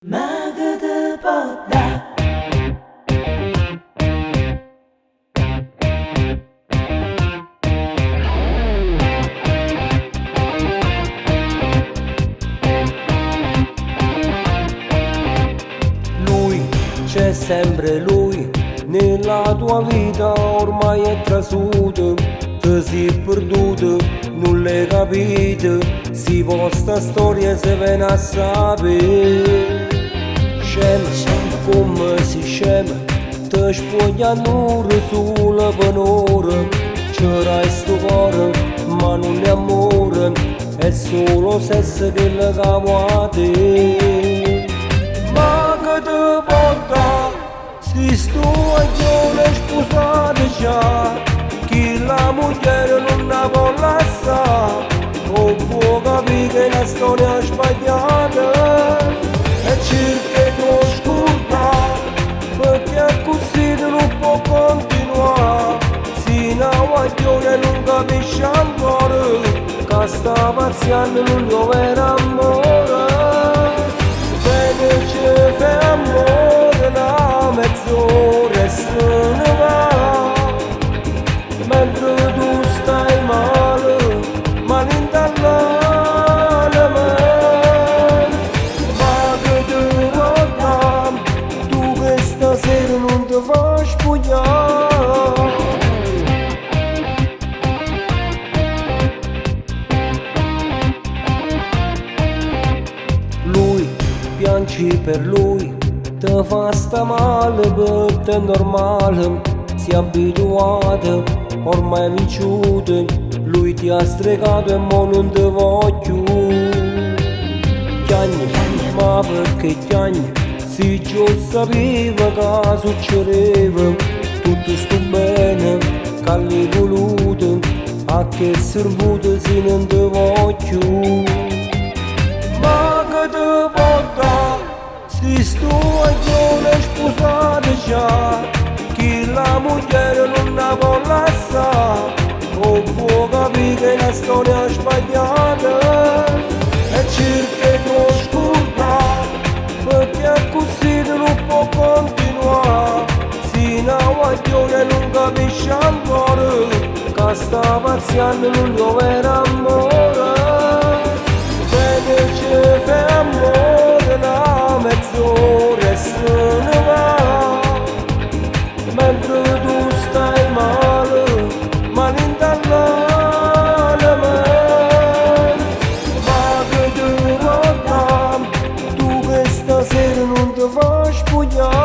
Maga de Bota. Lui, c'è sempre lui, nella tua vita ormai è trasuto, ti sei perduto, non l'hai capito, si posta storia se viene a sapere. Scema, come si scema, ti spogliano solo per un'ora, c'era sto cuore, ma non è amore, è solo sesso che le cavo a te. Ma che ti porta, se sto aglione sposato già, che la moglie non la può lasciare, o può capire che la storia è sbagliata, e cerca di oscurtare, perché così non può continuare, se la guaglione non capisce ancora, che sta marziando non gli vera amore. Bene ci fa amore una mezz'ora e se ne va, mentre tu stai male, male in dall'anima. Ma che ti guarda, tu che stasera non ti fai spogliare. Lui, piangi per lui, te fa sta male perché è normale, si è abituato, ormai è vinciuto, lui ti ha stregato e mo non te voglio. Chiagni, ma perché chiagni, se già sapeva che succedeva, tutto sto bene, che l'hai voluto, a che è servito se non te voglio. Ma che ti porta, se sto aglione sposato già, che la moglie non la può lasciare, o può capire che la storia è sbagliata, e cerca di oscurtare, perché così non può continuare, se la guaglione non capisce ancora, che sta marziando non gli vera amore. Bene ci fa amore una mezz'ora e se ne va, mentre tu stai male, male in dall'anima. Ma che ti guarda, tu che stasera non ti fai spogliare.